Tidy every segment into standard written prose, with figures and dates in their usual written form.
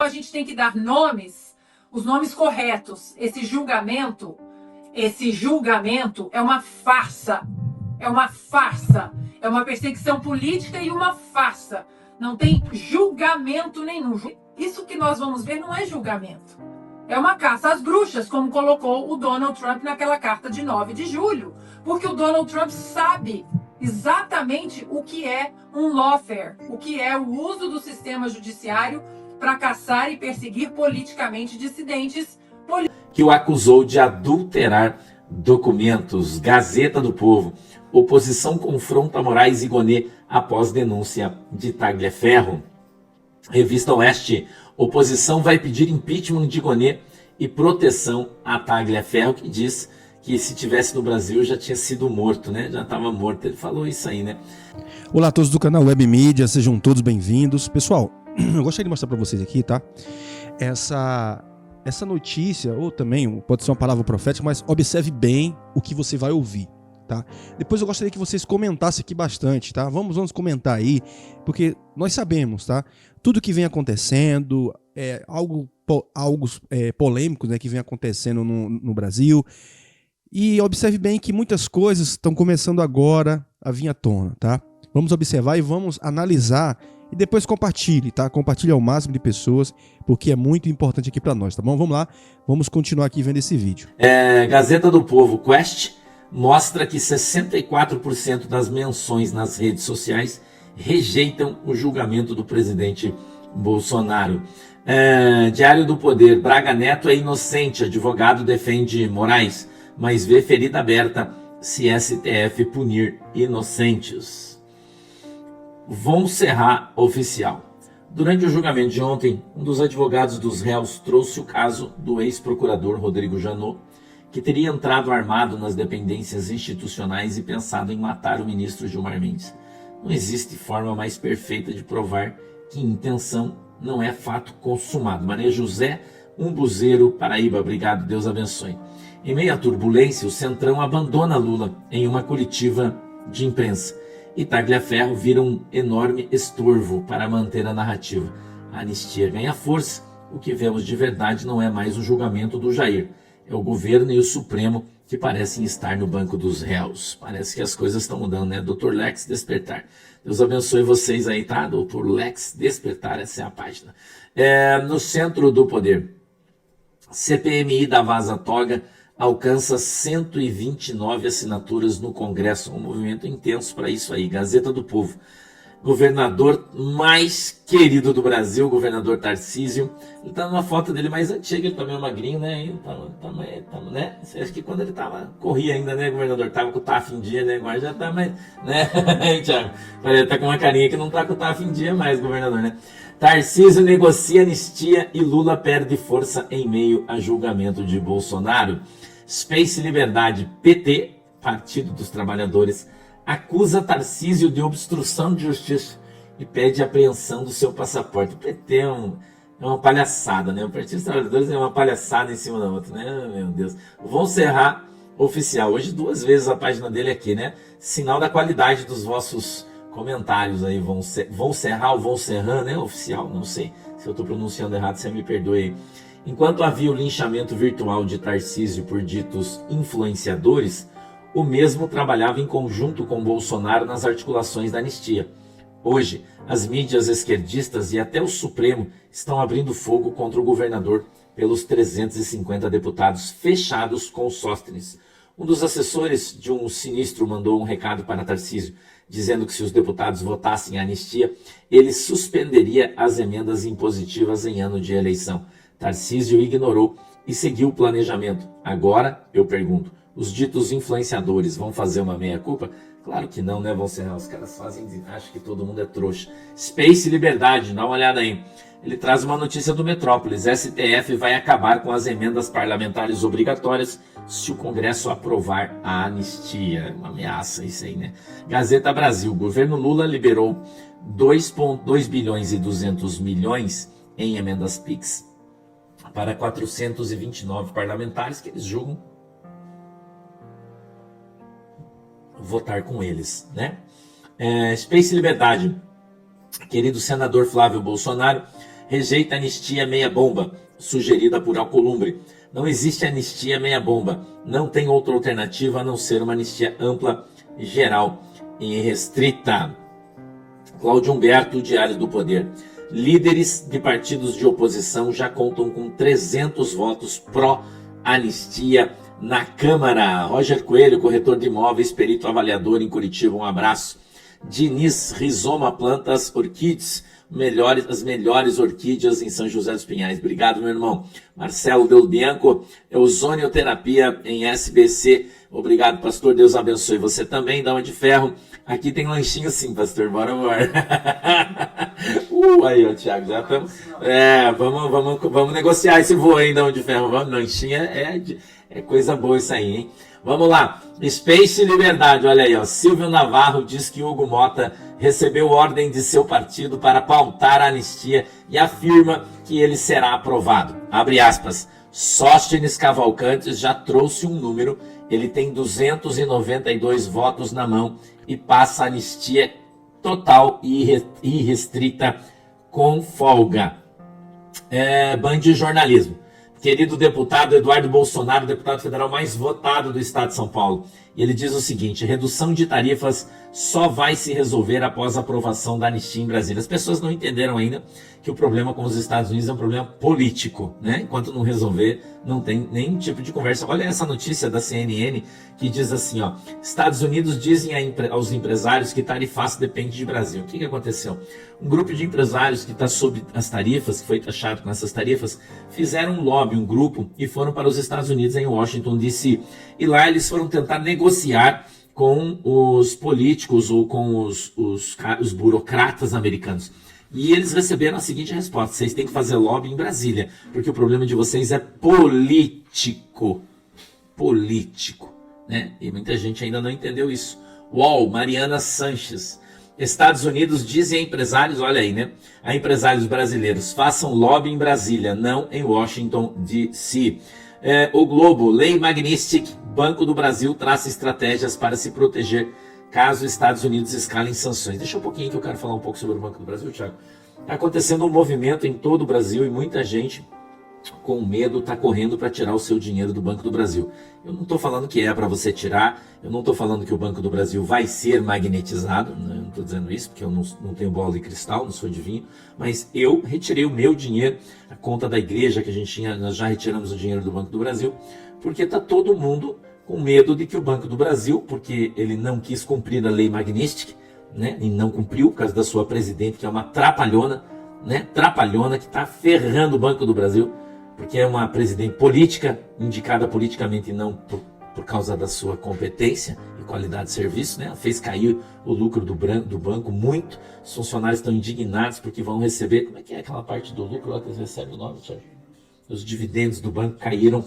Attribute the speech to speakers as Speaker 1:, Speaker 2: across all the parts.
Speaker 1: a gente tem que dar nomes, os nomes corretos. Esse julgamento é uma farsa. É uma farsa. É uma perseguição política e uma farsa. Não tem julgamento nenhum. Isso que nós vamos ver não é julgamento. É uma caça às bruxas, como colocou o Donald Trump naquela carta de 9 de julho. Porque o Donald Trump sabe exatamente o que é um lawfare, o que é o uso do sistema judiciário para caçar e perseguir politicamente dissidentes.
Speaker 2: Que o acusou de adulterar documentos. Gazeta do Povo. Oposição confronta Moraes e Gonê após denúncia de Tagliaferro. Revista Oeste. Oposição vai pedir impeachment de Gonê e proteção a Tagliaferro, que diz que se tivesse no Brasil já tinha sido morto, né? Já estava morto. Ele falou isso aí, né?
Speaker 3: Olá a todos do canal Web Mídia, sejam todos bem-vindos. Pessoal, eu gostaria de mostrar para vocês aqui, tá? Essa notícia, ou também pode ser uma palavra profética, mas observe bem o que você vai ouvir, tá? Depois eu gostaria que vocês comentassem aqui bastante, tá? Vamos comentar aí, porque nós sabemos, tá? Tudo que vem acontecendo, algo polêmico, né, que vem acontecendo no Brasil. E observe bem que muitas coisas estão começando agora a vir à tona, tá? Vamos observar e vamos analisar e depois compartilhe, tá? Compartilhe ao máximo de pessoas, porque é muito importante aqui para nós, tá bom? Vamos lá, vamos continuar aqui vendo esse vídeo.
Speaker 2: Gazeta do Povo, Quest mostra que 64% das menções nas redes sociais rejeitam o julgamento do presidente Bolsonaro. Diário do Poder, Braga Neto é inocente, advogado defende Moraes, mas vê ferida aberta se STF punir inocentes. Von Serra Oficial. Durante o julgamento de ontem, um dos advogados dos réus trouxe o caso do ex-procurador Rodrigo Janot, que teria entrado armado nas dependências institucionais e pensado em matar o ministro Gilmar Mendes. Não existe forma mais perfeita de provar que intenção não é fato consumado. Maria José Umbuzeiro, Paraíba, obrigado, Deus abençoe. Em meio à turbulência, o Centrão abandona Lula em uma coletiva de imprensa e Tagliaferro vira um enorme estorvo para manter a narrativa. A anistia ganha força, o que vemos de verdade não é mais o julgamento do Jair, é o governo e o Supremo que parecem estar no banco dos réus. Parece que as coisas estão mudando, né? Dr. Lex Despertar. Deus abençoe vocês aí, tá? Dr. Lex Despertar, essa é a página. No centro do poder, CPMI da Vaza Toga alcança 129 assinaturas no Congresso. Um movimento intenso para isso aí. Gazeta do Povo. Governador mais querido do Brasil, o governador Tarcísio. Ele tá numa foto dele mais antiga, ele tá meio magrinho, né? Ele tá, né? Você acha que quando ele corria ainda, né, governador? Tava com o TAF em dia, né? Agora já tá mais, né? Thiago, ele tá com uma carinha que não tá com o TAF em dia mais, governador, né? Tarcísio negocia anistia e Lula perde força em meio a julgamento de Bolsonaro. Space Liberdade, PT, Partido dos Trabalhadores, acusa Tarcísio de obstrução de justiça e pede apreensão do seu passaporte. O PT é uma palhaçada, né? O Partido dos Trabalhadores é uma palhaçada em cima da outra, né? Meu Deus. Von Serra Oficial, hoje 2 vezes a página dele aqui, né? Sinal da qualidade dos vossos comentários aí, Von Serra ou Von Serran, né? Oficial, não sei. Se eu estou pronunciando errado, você me perdoe aí. Enquanto havia o linchamento virtual de Tarcísio por ditos influenciadores, o mesmo trabalhava em conjunto com Bolsonaro nas articulações da anistia. Hoje, as mídias esquerdistas e até o Supremo estão abrindo fogo contra o governador pelos 350 deputados fechados com Sóstenes. Um dos assessores de um sinistro mandou um recado para Tarcísio, dizendo que se os deputados votassem a anistia, ele suspenderia as emendas impositivas em ano de eleição. Tarcísio ignorou e seguiu o planejamento. Agora, eu pergunto, os ditos influenciadores vão fazer uma meia-culpa? Claro que não, né? Vão ser, os caras fazem, acham que todo mundo é trouxa. Space Liberdade, dá uma olhada aí. Ele traz uma notícia do Metrópolis. STF vai acabar com as emendas parlamentares obrigatórias se o Congresso aprovar a anistia. Uma ameaça isso aí, né? Gazeta Brasil. Governo Lula liberou 2,2 bilhões e 200 milhões em emendas PIX para 429 parlamentares que eles julgam votar com eles, né? Space Liberdade. Querido senador Flávio Bolsonaro, rejeita a anistia meia-bomba, sugerida por Alcolumbre. Não existe anistia meia-bomba. Não tem outra alternativa a não ser uma anistia ampla, geral e restrita. Cláudio Humberto, Diário do Poder. Líderes de partidos de oposição já contam com 300 votos pró-anistia na Câmara. Roger Coelho, corretor de imóveis, perito avaliador em Curitiba, um abraço. Diniz, Rizoma Plantas Orquídeas, as melhores orquídeas em São José dos Pinhais. Obrigado, meu irmão. Marcelo Del Bianco, ozonioterapia em SBC. Obrigado, pastor. Deus abençoe você também. Dama de Ferro. Aqui tem lanchinho sim, pastor. Bora. Aí, ó, Thiago, já estamos. Vamos negociar esse voo aí, Dama de Ferro. Vamos, lanchinha é coisa boa isso aí, hein? Vamos lá. Space Liberdade, olha aí, ó. Silvio Navarro diz que Hugo Mota recebeu ordem de seu partido para pautar a anistia e afirma que ele será aprovado. Abre aspas. Sóstenes Cavalcantes já trouxe um número, ele tem 292 votos na mão e passa a anistia total e irrestrita com folga. Band de jornalismo. Querido deputado Eduardo Bolsonaro, deputado federal mais votado do estado de São Paulo. E ele diz o seguinte: redução de tarifas só vai se resolver após a aprovação da anistia em Brasília. As pessoas não entenderam ainda que o problema com os Estados Unidos é um problema político, né? Enquanto não resolver, não tem nenhum tipo de conversa. Olha essa notícia da CNN que diz assim, ó: Estados Unidos dizem aos empresários que tarifaço depende de Brasil. O que aconteceu? Um grupo de empresários que está sob as tarifas, que foi taxado com essas tarifas, fizeram um lobby, um grupo, e foram para os Estados Unidos, em Washington, D.C. E lá eles foram tentar negociar com os políticos ou com os burocratas americanos. E eles receberam a seguinte resposta: vocês têm que fazer lobby em Brasília, porque o problema de vocês é político. Político, né? E muita gente ainda não entendeu isso. UOL, Mariana Sanches. Estados Unidos dizem a empresários, olha aí, né? A empresários brasileiros, façam lobby em Brasília, não em Washington, D.C. O Globo, Lei Magnitsky, Banco do Brasil traça estratégias para se proteger caso os Estados Unidos escalem sanções. Deixa um pouquinho que eu quero falar um pouco sobre o Banco do Brasil, Thiago. Está acontecendo um movimento em todo o Brasil e muita gente com medo está correndo para tirar o seu dinheiro do Banco do Brasil. Eu não estou falando que é para você tirar, eu não estou falando que o Banco do Brasil vai ser magnetizado, né? Eu não estou dizendo isso porque eu não tenho bola de cristal, não sou adivinho, mas eu retirei o meu dinheiro, a conta da igreja que a gente tinha, nós já retiramos o dinheiro do Banco do Brasil, porque está todo mundo com medo de que o Banco do Brasil, porque ele não quis cumprir a lei Magnitsky, né? E não cumpriu por causa da sua presidente, que é uma trapalhona, né? Trapalhona que está ferrando o Banco do Brasil, porque é uma presidente política, indicada politicamente e não por causa da sua competência e qualidade de serviço, né? Ela fez cair o lucro do banco muito. Os funcionários estão indignados porque vão receber, como é que é aquela parte do lucro lá que eles recebem o nome, Thiago? Os dividendos do banco caíram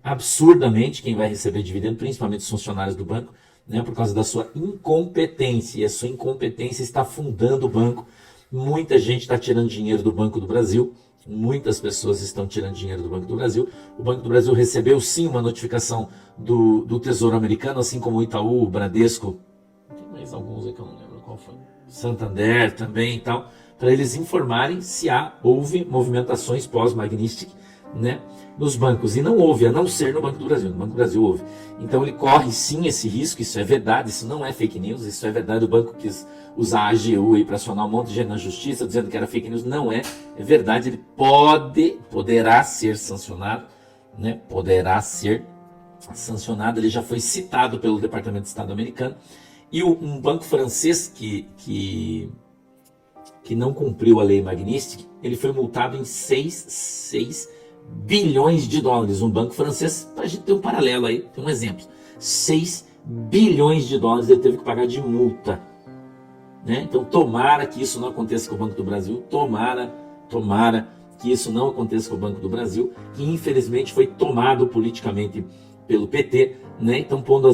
Speaker 2: absurdamente. Quem vai receber dividendo, principalmente os funcionários do banco, né? Por causa da sua incompetência. E a sua incompetência está afundando o banco. Muita gente está tirando dinheiro do Banco do Brasil. Muitas pessoas estão tirando dinheiro do Banco do Brasil. O Banco do Brasil recebeu sim uma notificação do Tesouro Americano, assim como o Itaú, o Bradesco, tem mais alguns aí que eu não lembro qual foi, Santander também e tal, para eles informarem se houve movimentações pós-Magnitsky, né, nos bancos. E não houve, a não ser no Banco do Brasil. No Banco do Brasil houve. Então ele corre sim esse risco, isso é verdade, isso não é fake news, isso é verdade. O banco quis usar a AGU aí para acionar um monte de gente na justiça, dizendo que era fake news. Não é, é verdade. Ele poderá ser sancionado, né? Poderá ser sancionado. Ele já foi citado pelo Departamento de Estado americano. E um banco francês que não cumpriu a lei Magnitsky, ele foi multado em 6 bilhões de dólares. Um banco francês, para a gente ter um paralelo aí, tem um exemplo. 6 bilhões de dólares ele teve que pagar de multa, né? Então tomara que isso não aconteça com o Banco do Brasil, tomara que isso não aconteça com o Banco do Brasil, que infelizmente foi tomado politicamente pelo PT, né? Então pondo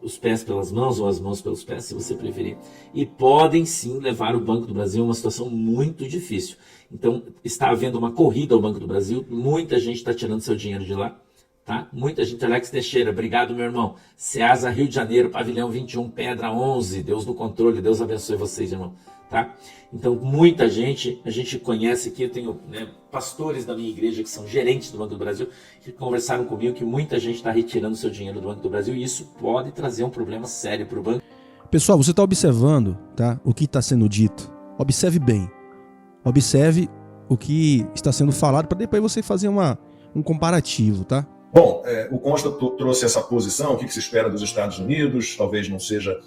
Speaker 2: os pés pelas mãos, ou as mãos pelos pés, se você preferir, e podem sim levar o Banco do Brasil a uma situação muito difícil. Então está havendo uma corrida ao Banco do Brasil, muita gente está tirando seu dinheiro de lá, Tá? Muita gente. Alex Teixeira, obrigado, meu irmão. Ceasa, Rio de Janeiro, Pavilhão 21, Pedra 11. Deus no controle, Deus abençoe vocês, irmão. Tá? Então, muita gente, a gente conhece aqui, eu tenho, né, pastores da minha igreja que são gerentes do Banco do Brasil, que conversaram comigo que muita gente está retirando seu dinheiro do Banco do Brasil e isso pode trazer um problema sério para o banco.
Speaker 3: Pessoal, você está observando, tá, o que está sendo dito. Observe bem. Observe o que está sendo falado para depois você fazer um comparativo, tá?
Speaker 4: Bom, o Consta trouxe essa posição, o que se espera dos Estados Unidos, talvez não seja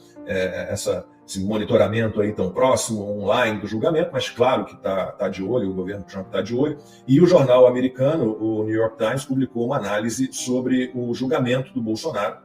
Speaker 4: esse monitoramento aí tão próximo, online do julgamento, mas claro que está de olho, o governo Trump está de olho. E o jornal americano, o New York Times, publicou uma análise sobre o julgamento do Bolsonaro.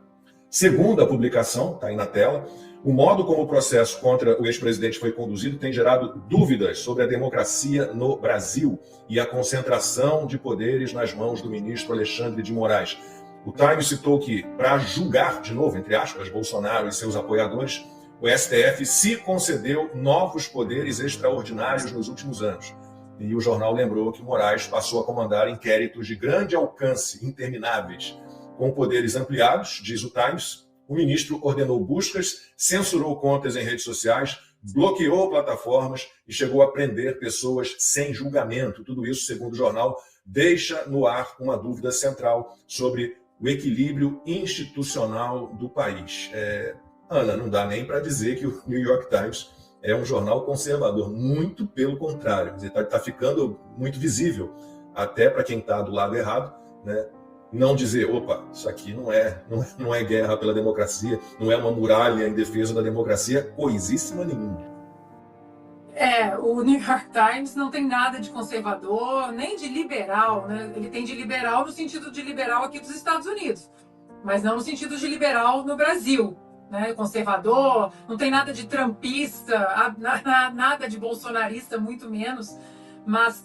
Speaker 4: Segundo a publicação, está aí na tela, o modo como o processo contra o ex-presidente foi conduzido tem gerado dúvidas sobre a democracia no Brasil e a concentração de poderes nas mãos do ministro Alexandre de Moraes. O Times citou que, para julgar, de novo, entre aspas, Bolsonaro e seus apoiadores, o STF se concedeu novos poderes extraordinários nos últimos anos. E o jornal lembrou que Moraes passou a comandar inquéritos de grande alcance, intermináveis. Com poderes ampliados, diz o Times, o ministro ordenou buscas, censurou contas em redes sociais, bloqueou plataformas e chegou a prender pessoas sem julgamento. Tudo isso, segundo o jornal, deixa no ar uma dúvida central sobre o equilíbrio institucional do país. Ana, não dá nem para dizer que o New York Times é um jornal conservador, muito pelo contrário. Está ficando muito visível, até para quem está do lado errado, né? Não dizer, opa, isso aqui não é guerra pela democracia, não é uma muralha em defesa da democracia, coisíssima nenhuma.
Speaker 1: O New York Times não tem nada de conservador, nem de liberal, né? Ele tem de liberal no sentido de liberal aqui dos Estados Unidos, mas não no sentido de liberal no Brasil, né? Conservador, não tem nada de trumpista, nada de bolsonarista, muito menos. Mas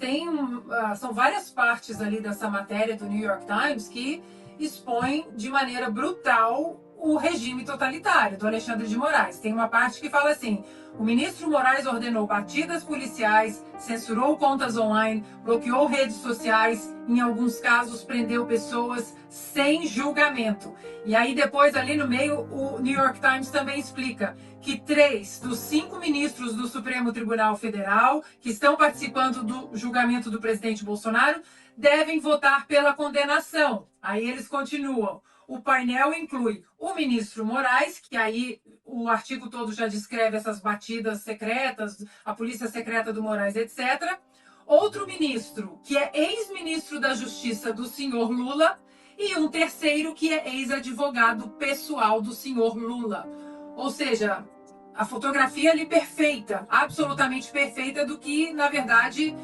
Speaker 1: são várias partes ali dessa matéria do New York Times que expõem de maneira brutal o regime totalitário do Alexandre de Moraes. Tem uma parte que fala assim: o ministro Moraes ordenou batidas policiais, censurou contas online, bloqueou redes sociais, em alguns casos prendeu pessoas sem julgamento. E aí depois ali no meio o New York Times também explica que 3 dos 5 ministros do Supremo Tribunal Federal que estão participando do julgamento do presidente Bolsonaro devem votar pela condenação. Aí eles continuam. O painel inclui o ministro Moraes, que aí o artigo todo já descreve essas batidas secretas, a polícia secreta do Moraes, etc. Outro ministro, que é ex-ministro da Justiça do senhor Lula, e um terceiro, que é ex-advogado pessoal do senhor Lula. Ou seja, a fotografia ali perfeita, absolutamente perfeita do que, na verdade,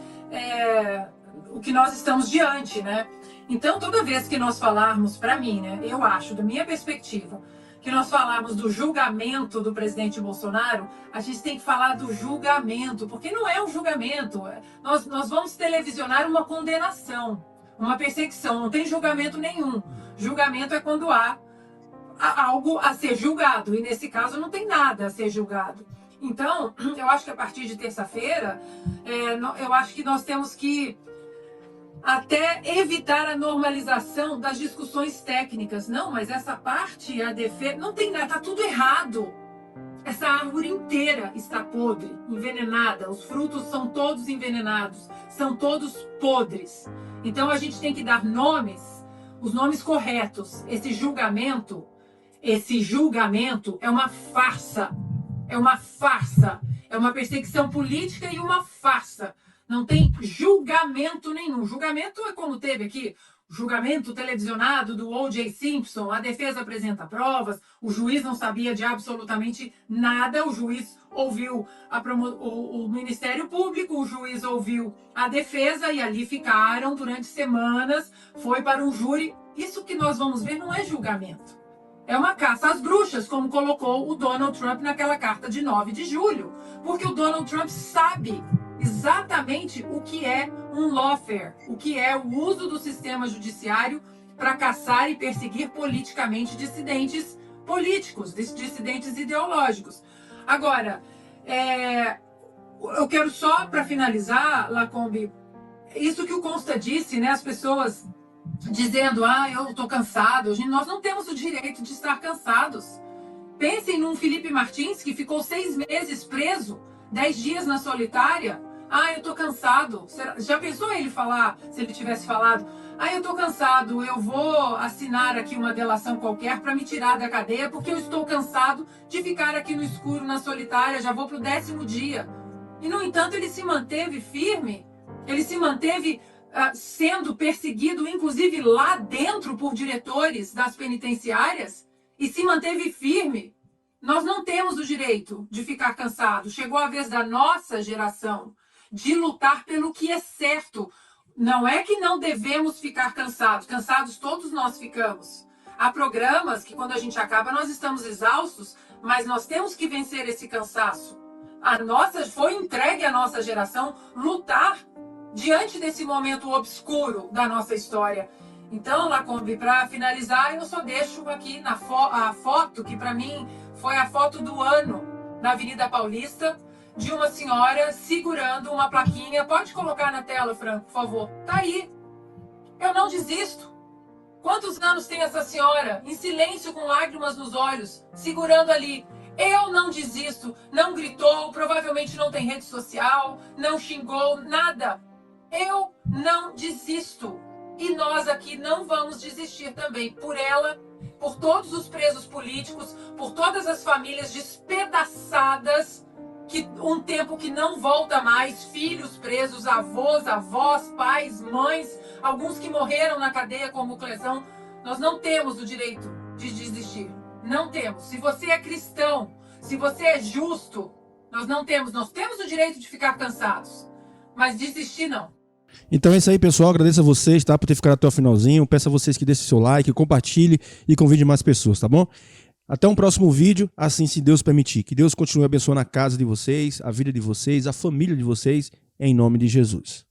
Speaker 1: o que nós estamos diante, né? Então, toda vez que nós falarmos, para mim, né, eu acho, da minha perspectiva, que nós falarmos do julgamento do presidente Bolsonaro, a gente tem que falar do julgamento, porque não é um julgamento. Nós vamos televisionar uma condenação, uma perseguição, não tem julgamento nenhum. Julgamento é quando há algo a ser julgado, e nesse caso não tem nada a ser julgado. Então, eu acho que a partir de terça-feira, eu acho que nós temos que até evitar a normalização das discussões técnicas. Não, mas essa parte, a defesa, não tem nada, está tudo errado. Essa árvore inteira está podre, envenenada, os frutos são todos envenenados, são todos podres. Então a gente tem que dar nomes, os nomes corretos. Esse julgamento é uma farsa, é uma perseguição política e uma farsa. Não tem julgamento nenhum. Julgamento é como teve aqui, julgamento televisionado do O.J. Simpson, a defesa apresenta provas, o juiz não sabia de absolutamente nada, o juiz ouviu o Ministério Público, o juiz ouviu a defesa e ali ficaram durante semanas, foi para um júri. Isso que nós vamos ver não é julgamento. É uma caça às bruxas, como colocou o Donald Trump naquela carta de 9 de julho. Porque o Donald Trump sabe exatamente o que é um lawfare, o que é o uso do sistema judiciário para caçar e perseguir politicamente dissidentes políticos, dissidentes ideológicos. Agora, eu quero só, para finalizar, Lacombe, isso que o Consta disse, né? As pessoas dizendo, eu estou cansado. Nós não temos o direito de estar cansados. Pensem num Felipe Martins que ficou 6 meses preso, 10 dias na solitária. Eu estou cansado. Já pensou ele falar, se ele tivesse falado, eu estou cansado, eu vou assinar aqui uma delação qualquer para me tirar da cadeia, porque eu estou cansado de ficar aqui no escuro, na solitária, já vou para o 10º dia. E, no entanto, ele se manteve firme, ele se manteve sendo perseguido, inclusive lá dentro, por diretores das penitenciárias, e se manteve firme. Nós não temos o direito de ficar cansado. Chegou a vez da nossa geração de lutar pelo que é certo. Não é que não devemos ficar cansados. Cansados todos nós ficamos. Há programas que, quando a gente acaba, nós estamos exaustos, mas nós temos que vencer esse cansaço. Foi entregue à nossa geração lutar diante desse momento obscuro da nossa história. Então, Lacombe, para finalizar, eu só deixo aqui a foto, que para mim foi a foto do ano, na Avenida Paulista, de uma senhora segurando uma plaquinha. Pode colocar na tela, Franco, por favor. Tá aí. Eu não desisto. Quantos anos tem essa senhora, em silêncio, com lágrimas nos olhos, segurando ali? Eu não desisto. Não gritou, provavelmente não tem rede social, não xingou, nada. Eu não desisto. E nós aqui não vamos desistir também por ela, por todos os presos políticos, por todas as famílias despedaçadas, um tempo que não volta mais, filhos presos, avós, pais, mães, alguns que morreram na cadeia como o Clesão. Nós não temos o direito de desistir. Não temos. Se você é cristão, se você é justo, nós temos o direito de ficar cansados. Mas desistir não.
Speaker 3: Então é isso aí, pessoal. Agradeço a vocês, tá, por ter ficado até o finalzinho. Peço a vocês que deixem seu like, compartilhe e convide mais pessoas, tá bom? Até um próximo vídeo, assim se Deus permitir. Que Deus continue abençoando a casa de vocês, a vida de vocês, a família de vocês, em nome de Jesus.